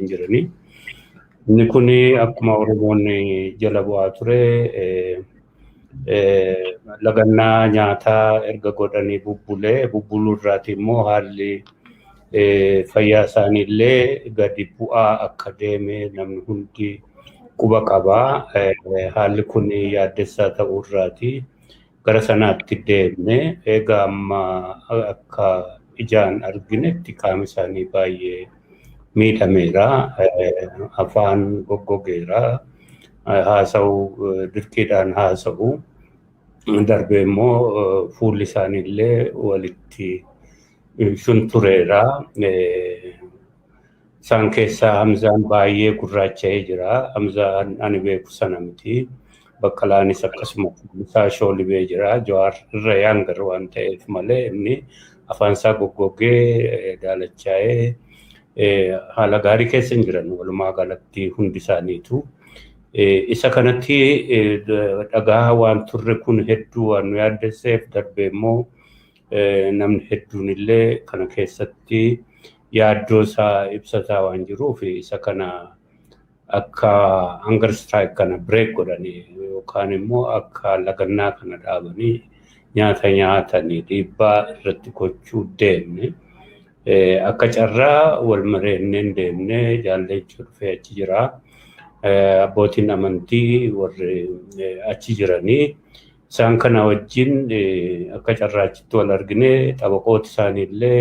hin jirani. Inni kun akkuma Oromoonni jala bu'aa ture lagannaa nyaataa erga godhanii bubbuluu irraati immoo haalli fayyaa isaaniillee gadi bu'aa akka deeme namni hundi quba qabaa. Haalli kun yaaddessaa ta'uu irraati gara sanaatti deemne egaa amma akka ijaan arginetti qaamni isaanii baay'ee miidhameera, afaan goggogeera, haasa'uu dirqiidhaan haasa'u darbee immoo fuulli isaaniillee walitti shuntureera. Isaan keessaa Hamzaan baay'ee gurraacha'ee jira. Hamzaan ani beeku sana miti. Baqqalaanis akkasuma isaa shoolibee jira. Jawaar irra yaangar waan ta'eef malee inni afaan isaa goggogee daalachaa'ee haala gaarii keessa hin jiran walumaa galatti hundi isaaniitu. Isa kanatti dhagaa waan turre kun hedduu waan nu yaaddesseef darbee immoo namni hedduun illee kana keessatti yaaddoo isaa ibsataa waan jiruuf isa kana akka hunger strike kana break godhanii yookaan immoo akka lagannaa kana dhaabanii nyaata nyaatanii dhiibbaa irratti gochuu deemne. Akka carraa wal mareenneen deemne jaalleechuu dhufee achi jira. Abbootiin amantii warri achi jiranii isaan kana wajjin akka carraachitti wal argine xabaqooti isaaniillee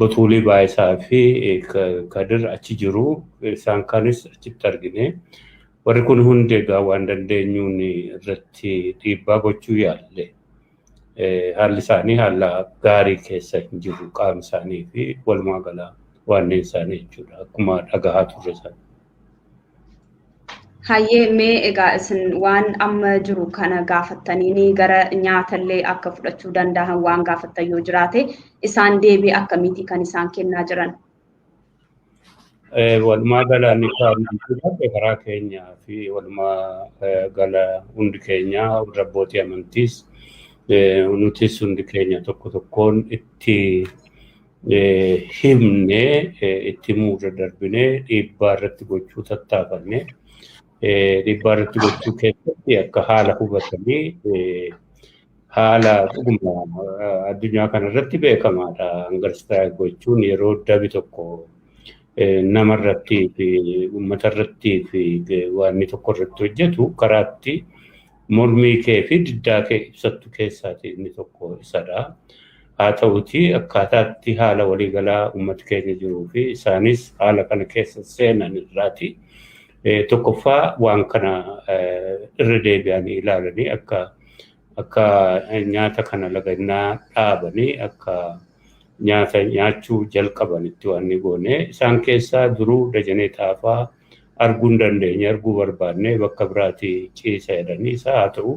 Batuulii Baayisaa fi Kadir achi jiru. Isaan kanis achitti argine. Warri kun hundi egaa waan dandeenyuun irratti dhiibbaa gochuu yaalle. Haalli isaanii haala gaarii keessa hin jiru qaama isaanii fi walumaa gala waanneen isaanii jechuudha. Akkuma dhagahaa turre sana. Hayyee mee egaa isin waan amma jiru kana gaafattanii gara nyaatallee akka fudhachuu danda'an waan gaafattan yoo jiraate isaan deebii akkamiiti kan isaan kennaa jiran? Walumaa gala ni karaa keenyaa fi walumaa gala hundi keenya abbootii amantiis nutis hundi keenya tokko tokkoon itti himne itti muura darbine dhiibbaa irratti gochuu tattaafanne. Dhiibbaa irratti gochuu keessatti akka haala hubatanii haala dhuguma addunyaa kana irratti beekamaadha. Hunger strike gochuun yeroo dabi tokko nama irratti fi uummata irratti fi waan tokko irratti hojjetu karaatti mormii kee fi diddaa kee ibsattu keessaati inni tokko isadha. Haa ta'uutii akkaataatti haala waliigalaa uummata keenya jiruu fi isaanis haala kana keessa seenan irraati. Tokkoffaa waan kana irra deebi'anii ilaalanii akka nyaata kana lagannaa dhaabanii akka nyaata nyaachuu jalqabanitti waan ni goone. Isaan keessaa duruu Dajanee Taafaa arguu hin dandeenye arguu barbaanne bakka biraatti ciisa jedhanii isaa haa ta'u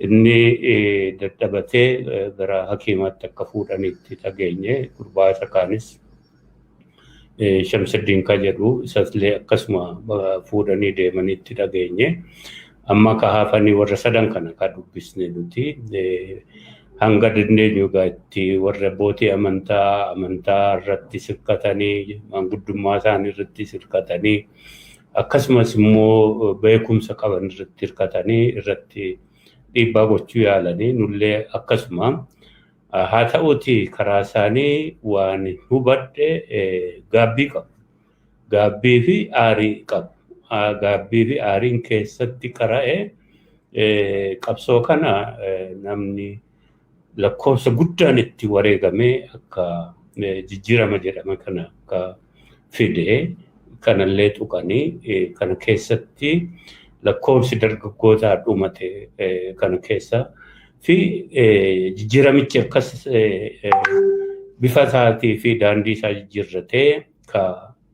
inni dadhabatee gara hakiimaatti akka fuudhanitti dhageenye gurbaa isa kaanis Shamsuddin ka jedhu isallee akkasuma fuudhanii deemanitti dhageenye. Amma ka hafanii warra sadan kana ka dubbisne nuti hanga dandeenyu itti warra abbootii amantaa irratti sirkatanii manguddummaa isaanii irratti sirkatanii akkasumas immoo beekumsa qaban irratti hirkatanii irratti dhiibbaa gochuu yaalanii nullee akkasuma haa ta'uuti karaa isaanii waan hubadhe gaabbii qabu. Gaabbii fi aarii qabu. Gaabbii fi aariin keessatti qara'ee qabsoo kana namni lakkoofsa guddaan itti wareegamee akka jijjiirama jedhame kana akka fidee kanallee tuqanii kana keessatti lakkoofsi dargaggootaa dhumate kana keessa fi jijjiiramichi akkas bifa isaatii fi daandii isaa jijjiirratee ka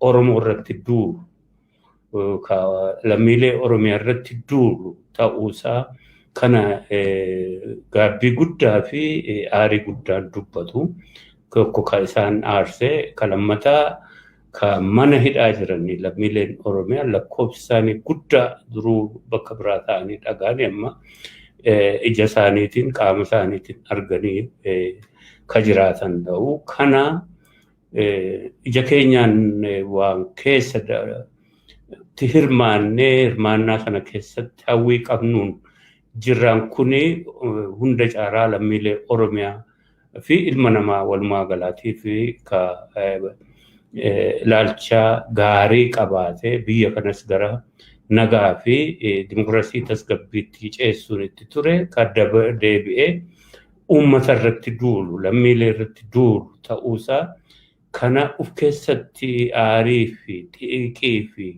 Oromoo irratti duulu ka lammiilee Oromiyaa irratti duulu ta'uusaa kana gaabbii guddaa fi aarii guddaan dubbatu. Tokko ka isaan aarsee ka lammataa ka mana hidhaa jiranii lammiileen Oromiyaa lakkoofsi isaanii guddaa duruu bakka biraa ta'anii dhagaanii amma ija isaaniitiin qaama isaaniitiin arganii ka jiraatan ta'u. Kana ija keenyaan waan keessa hirmaannaa sana keessatti hawwii qabnuun jirran kuni hunda caalaa lammiilee Oromiyaa fi ilma namaa walumaa galaatii fi ilaalcha gaarii qabaatee biyya kanas gara nagaa fi dimokiraasii tasgabbiitti ceessuun itti ture kan deebi'ee uummata irratti duulu lammiilee irratti duulu ta'uusaa kana of keessatti aarii fi xiiqii fi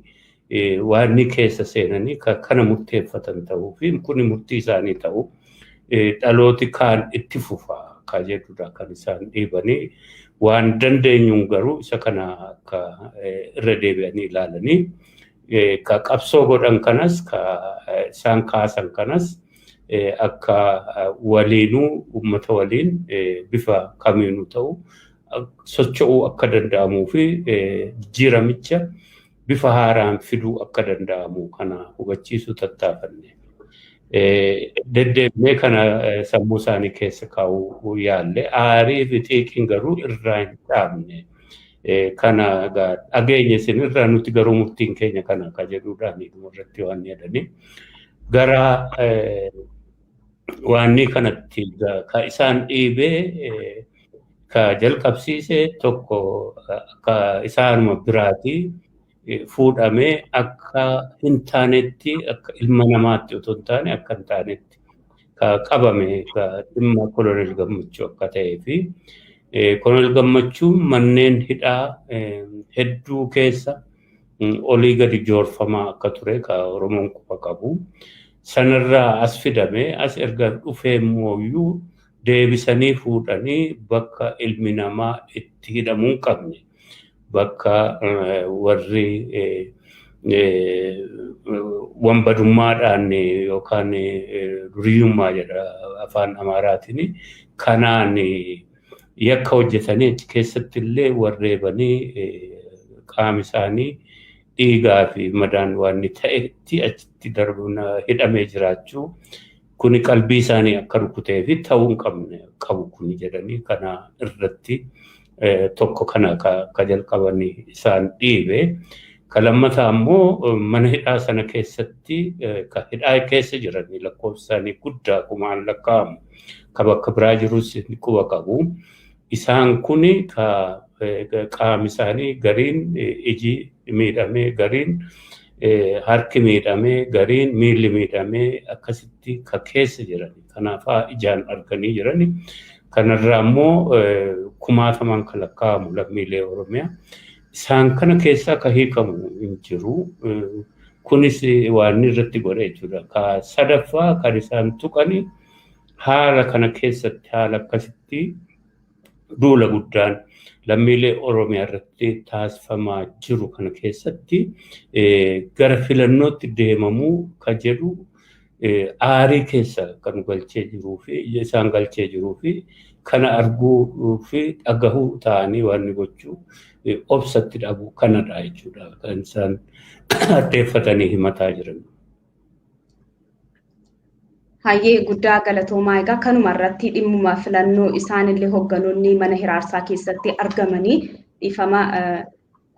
waan keessa seenanii kana murteeffatan ta'uu fi kun murtii isaanii ta'u dhalooti kaan itti fufaa ka jedhudha kan isaan dhiibanii waan dandeenyuun garuu isa kana akka irra deebi'anii ilaalanii ka qabsoo godhan kanas ka isaan kaasan kanas akka waliinuu uummata waliin bifa kamiinuu ta'u socho'uu akka danda'amuu fi jijjiiramicha bifa haaraan fiduu akka danda'amu kana hubachiisuu tattaafanne. Deddeebinee kana sammuu isaanii keessa kaa'uu yaalle aarii fi xiiqiin garuu irraa hin dhaabne. Kana dhageenya isin irraa nuti garuu murtiin keenya kana akka jedhuudhaan irratti waan jedhanii gara waan kanatti ka isaan dhiibee ka jalqabsiise tokko akka isaanuma biraatii fuudhamee akka hin taanetti akka ilma namaatti otoo hin taane akka hin taanetti ka qabame ka dhimma Koloneel Gammachuu akka ta'ee fi Koloneel Gammachuun manneen hidhaa hedduu keessa olii gadi joorfamaa akka ture ka Oromoon quba qabu sanarraa as fidamee as erga dhufee mooyyuu deebisanii fuudhanii bakka ilmi namaa itti hidhamuu hin qabne bakka warri wambadummaadhaan yookaan duriyyummaa jedha afaan Amaaraatiin kanaan yakka hojjetanii achi keessatti illee warreebanii qaama isaanii dhiigaa fi madaan waan ta'etti achitti darbuun hidhamee jiraachuu kuni qalbii isaanii akka rukutee fi ta'uu hin qabne qabu kuni jedhanii kana irratti tokko kana ka jalqabanii isaan dhiibe ka lammataa ammoo mana hidhaa sana keessatti ka hidhaa keessa jiranii lakkoofsa isaanii guddaa kumaan lakkaa'amu ka bakka biraa jirus quba qabu isaan kuni ka qaama isaanii gariin iji miidhamee gariin harki miidhamee gariin miilli miidhamee akkasitti ka keessa jiranii kanaafaa ijaan arganii jiranii kanarraa ammoo kumaataman kan lakkaa'amu lammiilee Oromiyaa isaan kana keessaa ka hiikamu hin jiru kunis waan irratti godhe jechuudha ka sadaffaa kan isaan tuqanii haala kana keessatti haala akkasitti duula guddaan lammiilee Oromiyaa irratti taasifamaa jiru kana keessatti gara filannootti deemamuu ka jedhu aarii keessa kan galchee jiruu fi isaan galchee jiruu fi kana arguu fi dhagahuu ta'anii waan gochuu obsatti dhabu kanadha jechuudha kan isaan addeeffatanii himataa jiran. Hayyee guddaa galatoomaa egaa kanuma irratti dhimmuma filannoo isaanillee hogganoonni mana hiraarsaa keessatti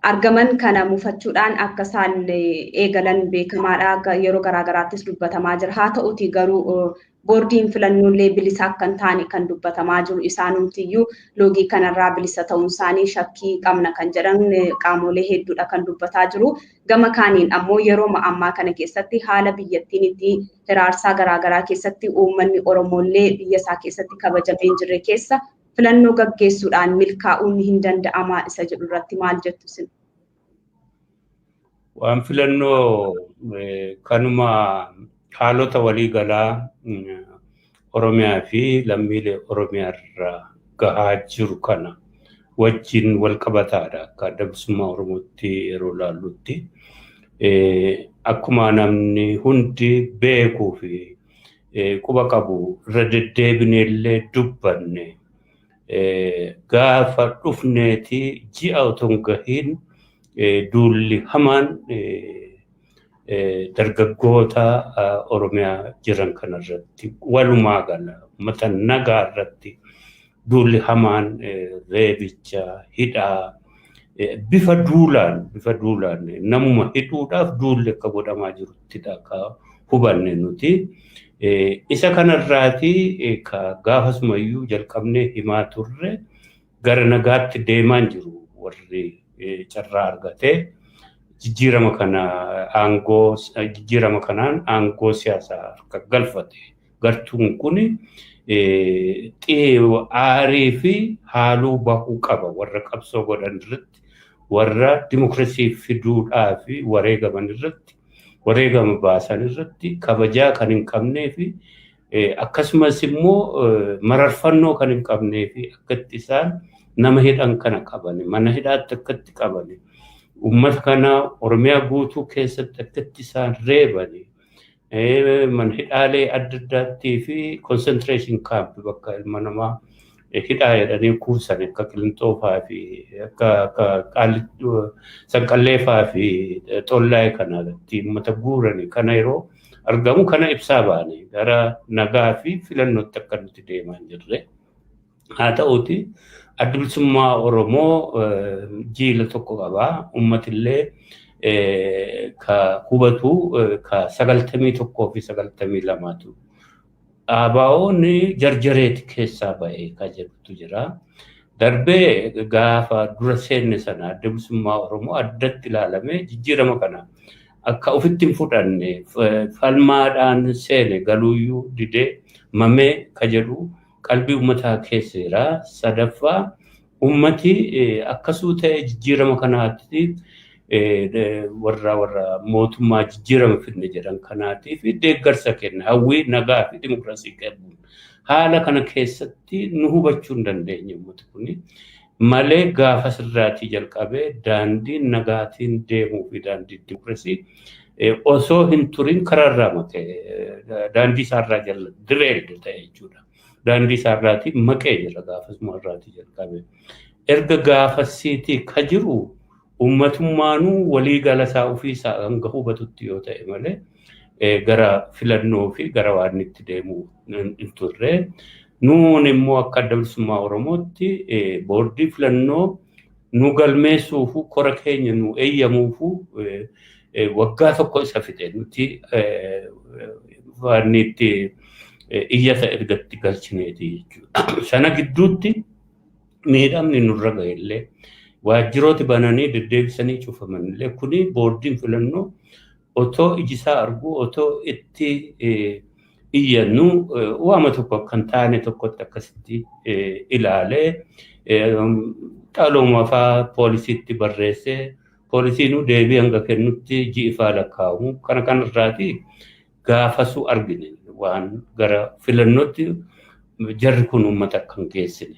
argaman kana mufachuudhaan akka isaan eegalan beekamaadha yeroo garaagaraattis dubbatamaa jira haa ta'uti garuu boordiin filannoolee bilisa akka hin taane kan dubbatamaa jiru isaanumtiyyuu loogii kanarraa bilisa ta'uun isaanii shakkii qabna kan jedhan qaamolee hedduudha kan dubbataa jiru gama kaaniin ammoo yeroo ammaa kana keessatti haala biyyattiin itti hiraarsaa garaagaraa keessatti uummanni Oromollee biyya isaa keessatti kabajamee hin jirre keessa filannoo gaggeessuudhaan milkaa'uun hin danda'ama isa jedhu irratti maal jettu sin? Waan filannoo kanuma haalota waliigalaa Oromiyaa fi lammiilee Oromiyaa irraa gahaa jiru kana wajjin wal qabataadha akka adda bilisummaa Oromootti yeroo laallutti akkuma namni hundi beekuu fi quba qabu irra deddeebineellee dubbanne gaafa dhufneeti ji'a otoo hin gahiin duulli hamaan dargaggoota Oromiyaa jiran kanarratti walumaa gala uummata nagaa irratti duulli hamaan reebicha hidhaa bifa duulaan namuma hidhuudhaaf duulli akka godhamaa jiruttidha akka hubanne nuti. Isa kanarraati gaafasumayyuu jalqabnee himaa turre gara nagaatti deemaan jiru warri carraa argatee jijjiirama kanaan aangoo siyaasaa harka galfate. Gartuun kun aarii fi haaluu bahuu qaba warra qabsoo godhan irratti, warra dimokiraasii fiduudhaa fi wareegama baasan irratti kabajaa kan hin qabnee fi akkasumas immoo mararfannoo kan hin qabnee fi akkatti isaan nama hidhan kana qabani, mana hidhaatti akkatti qabani, uummata kana Oromiyaa guutuu keessatti akkatti isaan reebani, mana hidhaalee adda addaattii fi concentration camp bakka ilma namaa hidhaa jedhanii kuusan akka Qilixoofaa fi akka Sanqalleefaa fi Xollaayee kanatti uummata guurani kana yeroo argamu kana ibsaa baane gara nagaa fi filannootti akka nuti deemaa jirre. Haa ta'uuti adda bilisummaa Oromoo jiila tokko qabaa, uummatillee ka hubatu ka 91 fi 92tu. ABO'n jarjareeti keessaa ba'ee ka jedhutu jira. Darbee gaafa dura seenne sana adda bilisummaa Oromoo addatti ilaalamee jijjiirama kana akka ofitti hin fudhanne falmaadhaan seene galuuyyuu didee mamee ka jedhu qalbii uummataa keesseera. Sadaffaa uummati akkasuu ta'e jijjiirama kanaatti warra mootummaa jijjiirama fidne jedhan kanaatiif deeggarsa kenna, hawwii nagaa fi dimokiraasii qabuun. Haala kana keessatti nu hubachuu hin dandeenye uummati kuni malee gaafa sirraatii jalqabee daandii nagaatiin deemuu fi daandii dimokiraasii osoo hin turin karaarraa maqee daandii isaarraa jala direedde ta'e jechuudha. Daandii isaarraatii maqee jira gaafasuma irraatii jalqabee. Erga gaafasiitii ka jiru uummatummaanuu waliigala isaa ofiisaa hanga hubatutti yoo ta'e malee gara filannoo fi gara waan itti deemuu hin turre. Nuun immoo akka adda bilisummaa Oromootti boordii filannoo nu galmeessuufu kora keenya nu eeyyamuufu waggaa tokko isa fide nuti waan itti iyyata ergatti galchineeti jechuudha. Sana gidduutti miidhamni nurra ga'ellee waajjirooti bananii deddeebisanii cufamanillee kuni boordiin filannoo otoo ijisaa argu otoo itti iyyannu waama tokko kan taane tokkotti akkasitti ilaalee xaaloomaafaa poolisiitti barreessee poolisiinuu deebii hanga kennutti ji'ifaa lakkaa'amu kana kanarraati gaafasuu argine waan gara filannootti jarri kun uummata akka hin geessine.